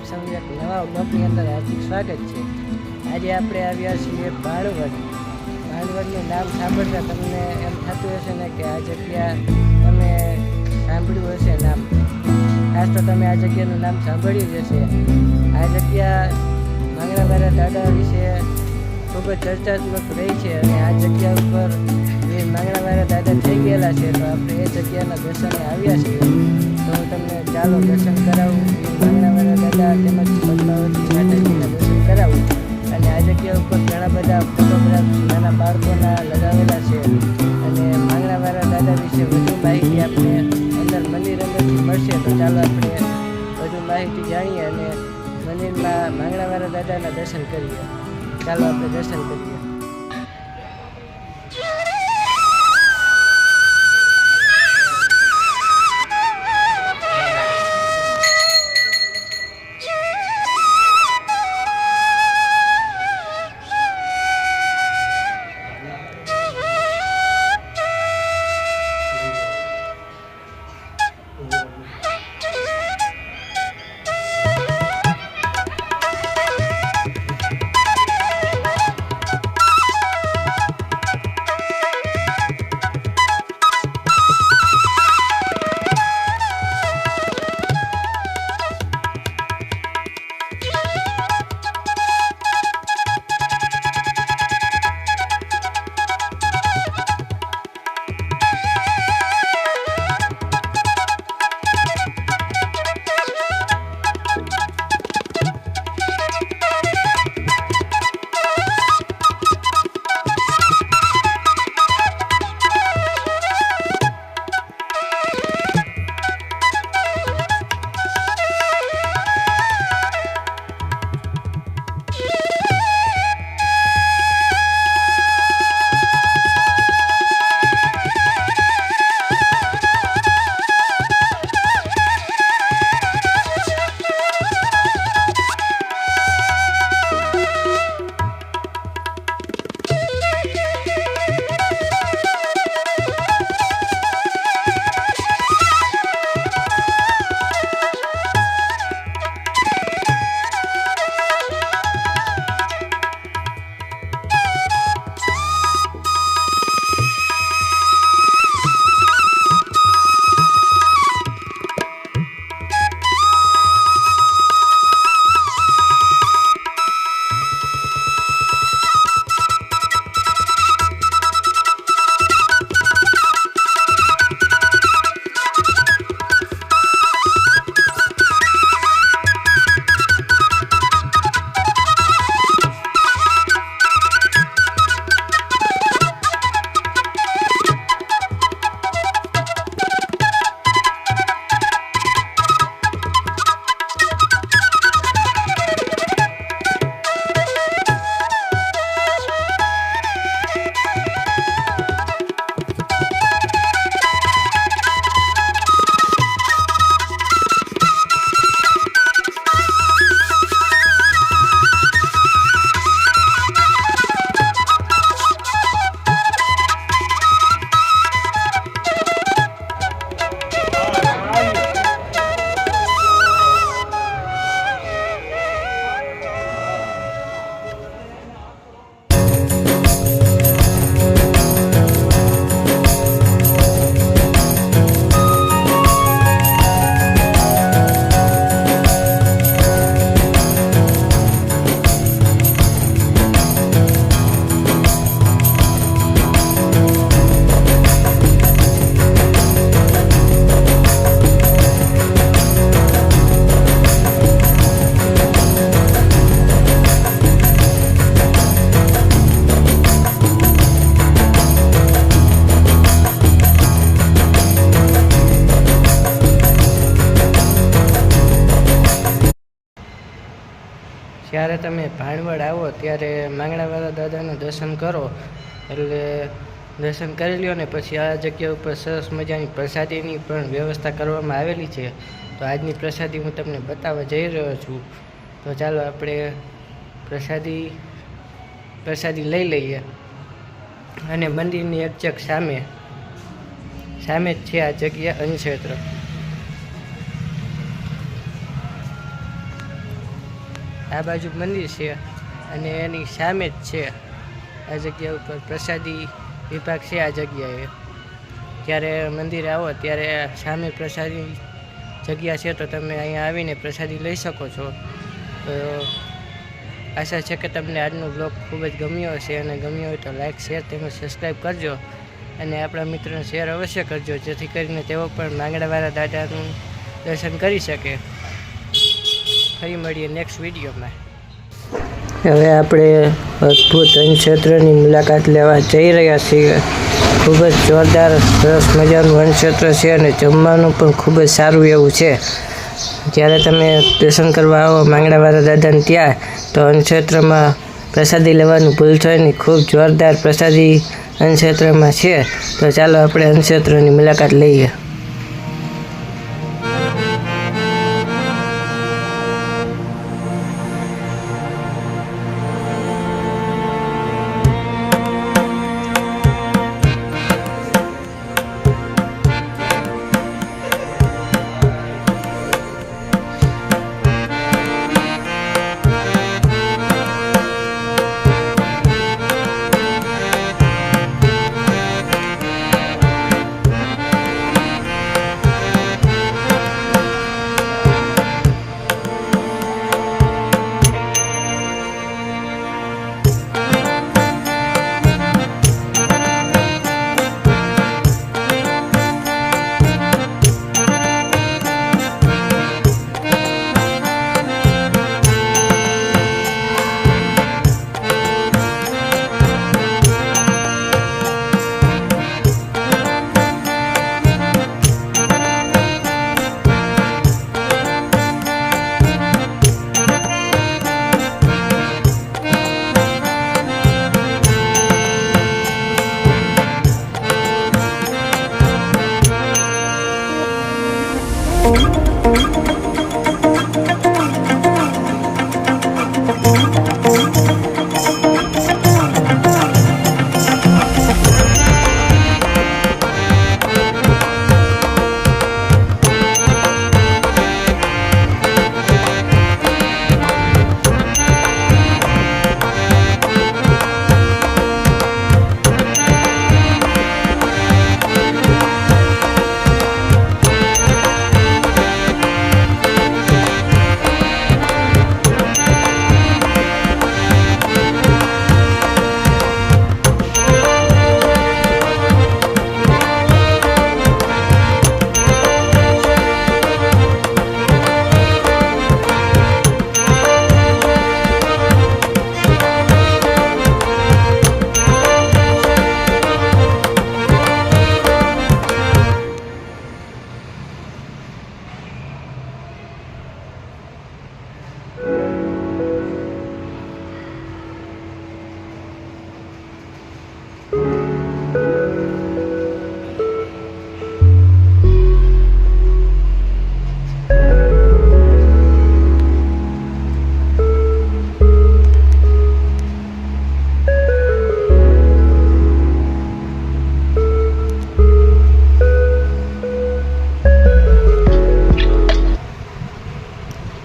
સૌનું એક નવા બ્લોગની અંદર હાર્દિક સ્વાગત છે। આજે આપણે આવ્યા છીએ ભાણવડ। ભાણવડનું નામ સાંભળતા તમને એમ થતું હશે ને કે આ જગ્યા તમે સાંભળ્યું હશે નામ, ખાસ તો તમે આ જગ્યાનું નામ સાંભળ્યું જ હશે। આ જગ્યા માંગણાવાળા દાદા વિશે ખૂબ જ ચર્ચાત્મક રહી છે અને આ જગ્યા ઉપર જે માંગણાવાળા દાદા થઈ ગયેલા છે, તો આપણે એ જગ્યાના દર્શને આવ્યા છીએ। તો હું તમને ચાલો દર્શન કરાવું, માંગણાવાળા દાદા તેમજ પદ્માવતી માતાજીના દર્શન કરાવું। અને આ જગ્યા ઉપર ઘણા બધા ફોટોગ્રાફ નાના બાળકોના લગાવેલા છે અને માંગણાવાળા દાદા વિશે વધુ માહિતી આપણે અંદર મંદિર અંદરથી મળશે। તો ચાલો આપણે વધુ માહિતી જાણીએ અને મંદિરમાં માંગણાવાળા દાદાના દર્શન કરીએ। ચાલો આપણે દર્શન કરીએ। જ્યારે તમે ભાણવડ આવો ત્યારે માંગણાવાળા દાદાનું દર્શન કરો, એટલે દર્શન કરી લ્યો ને પછી આ જગ્યા ઉપર સરસ મજાની પ્રસાદીની પણ વ્યવસ્થા કરવામાં આવેલી છે। તો આજની પ્રસાદી હું તમને બતાવવા જઈ રહ્યો છું। તો ચાલો આપણે પ્રસાદી લઈ લઈએ। અને મંદિરની એક્ઝેક્ટ સામે જ છે આ જગ્યા અન્નક્ષેત્ર। આ બાજુ મંદિર છે અને એની સામે જ છે આ જગ્યા ઉપર પ્રસાદી વિભાગ છે. આ જગ્યાએ જ્યારે મંદિરે આવો ત્યારે સામે પ્રસાદી જગ્યા છે, તો તમે અહીંયા આવીને પ્રસાદી લઈ શકો છો. તો આશા છે કે તમને આજનો બ્લોગ ખૂબ જ ગમ્યો હશે, અને ગમ્યો હોય તો લાઇક, શેર તેમજ સબસ્ક્રાઈબ કરજો, અને આપણા મિત્રોને શેર અવશ્ય કરજો, જેથી કરીને તેઓ પણ માંગડાવાળા દાદાનું દર્શન કરી શકે. ફરી મળીએ નેક્સ્ટ વિડીયોમાં. હવે આપણે અદ્ભુત વનક્ષેત્રની મુલાકાત લેવા જઈ રહ્યા છીએ. ખૂબ જ જોરદાર સરસ મજાનું વનક્ષેત્ર છે, અને જમવાનું પણ ખૂબ જ સારું એવું છે. જ્યારે તમે દર્શન કરવા આવો માંગડાવાળા દાદાને ત્યાં, તો વનક્ષેત્રમાં પ્રસાદી લેવાનું ભૂલશો નહીં. ખૂબ જોરદાર પ્રસાદી વનક્ષેત્રમાં છે. તો ચાલો આપણે વનક્ષેત્રની મુલાકાત લઈએ.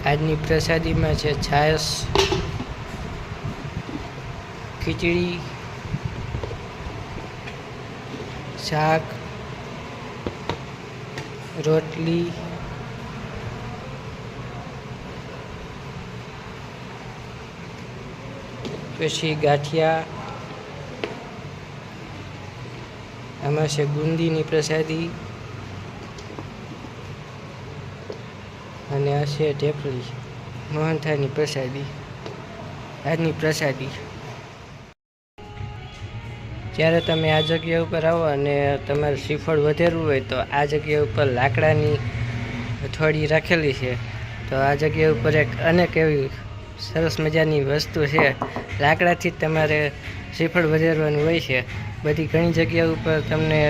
આજની પ્રસાદીમાં છે છાશ, ખીચડી, શાક, રોટલી, પછી ગાંઠિયા, આમાં છે બુંદીની પ્રસાદી, અને આ છે ઢેફલી, મોહનથાળની પ્રસાદી. આજની પ્રસાદી. જ્યારે તમે આ જગ્યા ઉપર આવો અને તમારે શ્રીફળ વધેરવું હોય, તો આ જગ્યા ઉપર લાકડાની હથોડી રાખેલી છે. તો આ જગ્યા ઉપર એક અનેક એવી સરસ મજાની વસ્તુ છે. લાકડાથી જ તમારે શ્રીફળ વધેરવાનું હોય છે. બધી ઘણી જગ્યા ઉપર તમને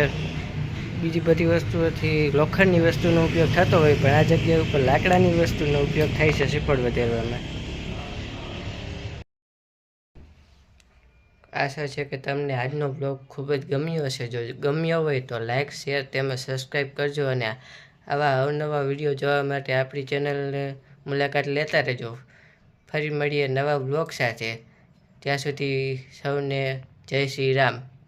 બીજી બધી વસ્તુઓથી લોખંડની વસ્તુનો ઉપયોગ થતો હોય, પણ આ જગ્યા ઉપર લાકડાની વસ્તુનો ઉપયોગ થાય છે શ્રીફળ વધેરવામાં. આશા છે કે તમને આજનો બ્લોગ ખૂબ જ ગમ્યો હશે. જો ગમ્યો હોય તો લાઇક, શેર તેમજ સબસ્ક્રાઈબ કરજો, અને આવા અવનવા વિડીયો જોવા માટે આપણી ચેનલને મુલાકાત લેતા રહેજો. ફરી મળીએ નવા બ્લોગ સાથે. ત્યાં સુધી સૌને જય શ્રી રામ.